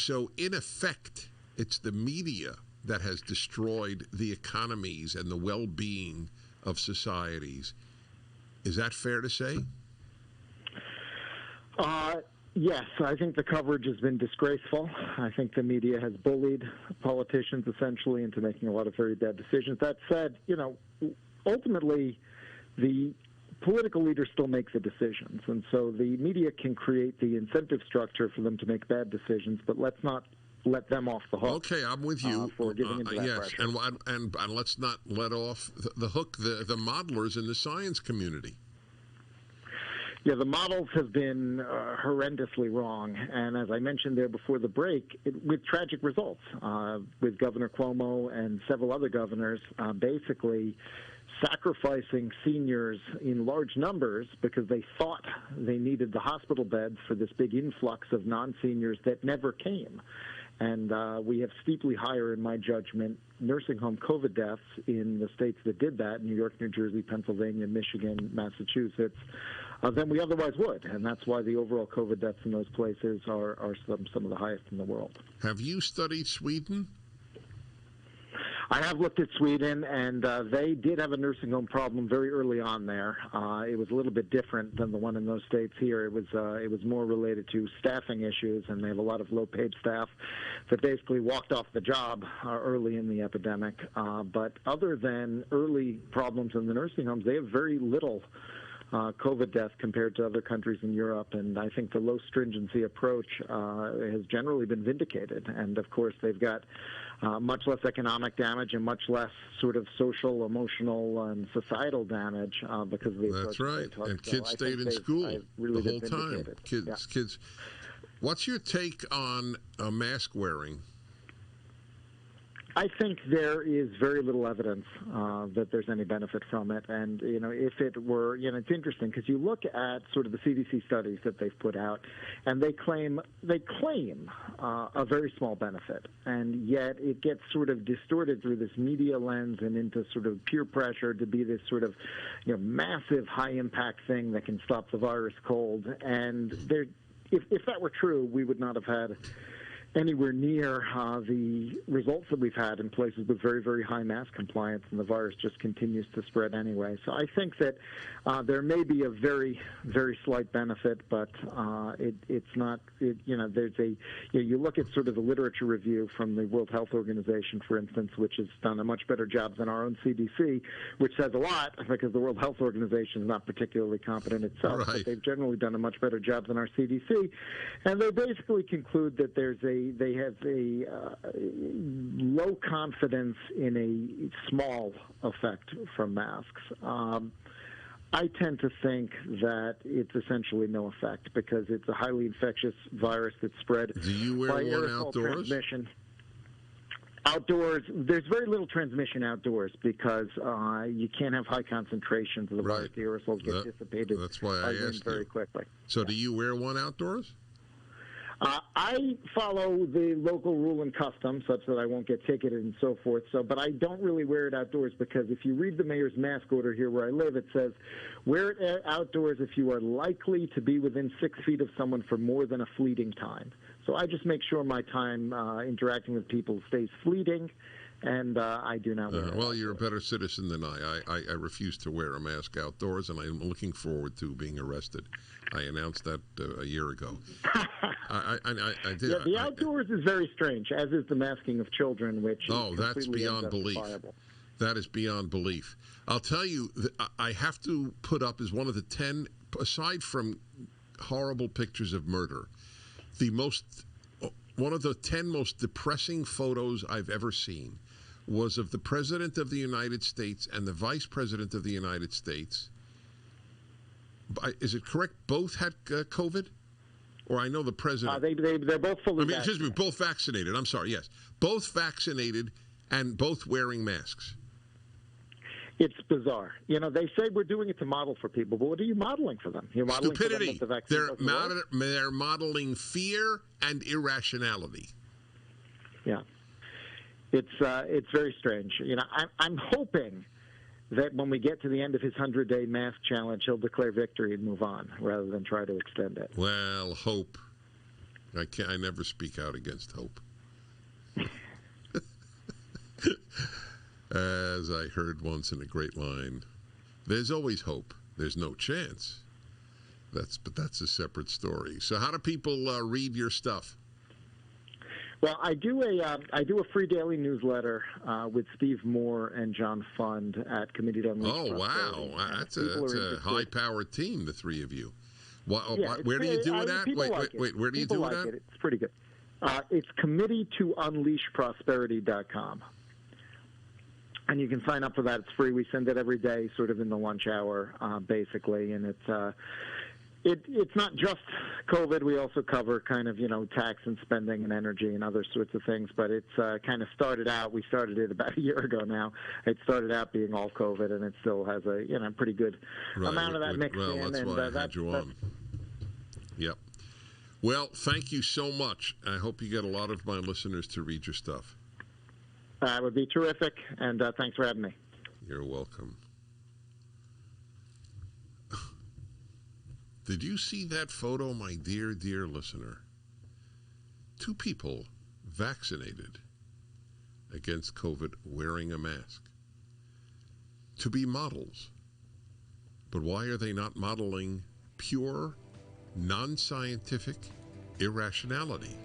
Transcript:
So in effect, it's the media that has destroyed the economies and the well-being of societies. Is that fair to say? Yes, I think the coverage has been disgraceful. I think the media has bullied politicians essentially into making a lot of very bad decisions. That said, ultimately, the political leaders still make the decisions, and so the media can create the incentive structure for them to make bad decisions, but let's not let them off the hook. Okay, I'm with you. For giving into that yes, pressure. and let's not let off the hook the modelers in the science community. Yeah, the models have been horrendously wrong, and as I mentioned there before the break, with tragic results, with Governor Cuomo and several other governors basically sacrificing seniors in large numbers because they thought they needed the hospital beds for this big influx of non-seniors that never came. And we have steeply higher, in my judgment, nursing home COVID deaths in the states that did that, New York, New Jersey, Pennsylvania, Michigan, Massachusetts, than we otherwise would. And that's why the overall COVID deaths in those places are some of the highest in the world. Have you studied Sweden? I have looked at Sweden, and they did have a nursing home problem very early on there. It was a little bit different than the one in those states here. It was more related to staffing issues, and they have a lot of low-paid staff that basically walked off the job early in the epidemic. But other than early problems in the nursing homes, they have very little COVID deaths compared to other countries in Europe, and I think the low stringency approach has generally been vindicated. And of course, they've got much less economic damage and much less sort of social, emotional, and societal damage because of the approach. That's right. And kids stayed in school the whole time. Kids. What's your take on mask wearing? I think there is very little evidence that there's any benefit from it. And, if it were, it's interesting because you look at sort of the CDC studies that they've put out, and they claim a very small benefit. And yet it gets sort of distorted through this media lens and into sort of peer pressure to be this sort of, massive high-impact thing that can stop the virus cold. And if that were true, we would not have had anywhere near the results that we've had in places with very, very high mask compliance, and the virus just continues to spread anyway. So I think that there may be a very, very slight benefit, but it's not. You look at sort of the literature review from the World Health Organization, for instance, which has done a much better job than our own CDC, which says a lot because the World Health Organization is not particularly competent itself, right. But they've generally done a much better job than our CDC, and they basically conclude that they have a low confidence in a small effect from masks. I tend to think that it's essentially no effect because it's a highly infectious virus that's spread Do you wear by one aerosol outdoors? transmission. Outdoors, there's very little transmission outdoors because you can't have high concentrations of the virus. The aerosols get dissipated. That's why I asked very you. quickly. So do you wear one outdoors? I follow the local rule and custom such that I won't get ticketed and so forth. But I don't really wear it outdoors because if you read the mayor's mask order here where I live, it says, wear it outdoors if you are likely to be within 6 feet of someone for more than a fleeting time. So I just make sure my time interacting with people stays fleeting, and I do not wear it. Well, you're a better citizen than I refuse to wear a mask outdoors, and I'm looking forward to being arrested. I announced that a year ago. I did. Yeah, the outdoors is very strange, as is the masking of children, which that's beyond belief. That is beyond belief. I'll tell you, I have to put up as one of the 10, aside from horrible pictures of murder, one of the 10 most depressing photos I've ever seen was of the President of the United States and the Vice President of the United States. Is it correct? Both had COVID? Or I know the President. They're both fully vaccinated. Excuse me, both vaccinated. I'm sorry, yes. Both vaccinated and both wearing masks. It's bizarre. They say we're doing it to model for people, but what are you modeling for them? You're modeling stupidity. For them that the vaccine They're modeling fear and irrationality. Yeah. It's very strange. I'm hoping that when we get to the end of his 100-day mask challenge, he'll declare victory and move on rather than try to extend it. Well, hope. I never speak out against hope. As I heard once in a great line, there's always hope. There's no chance. But that's a separate story. So how do people read your stuff? Well, I do a free daily newsletter with Steve Moore and John Fund at Committee to Unleash Prosperity. Wow. That's a high-powered team, the three of you. Where do you do it at? Wait, where do you do it at? It's pretty good. It's committeetounleashprosperity.com. And you can sign up for that. It's free. We send it every day, sort of in the lunch hour, basically. And it's not just COVID. We also cover kind of, tax and spending and energy and other sorts of things. But it's kind of started out. We started it about a year ago now. It started out being all COVID, and it still has a pretty good amount of that mixed in. That's why I had you on. Yep. Well, thank you so much. I hope you get a lot of my listeners to read your stuff. That would be terrific, and thanks for having me. You're welcome. Did you see that photo, my dear, dear listener? Two people vaccinated against COVID wearing a mask. To be models. But why are they not modeling pure, non-scientific irrationality?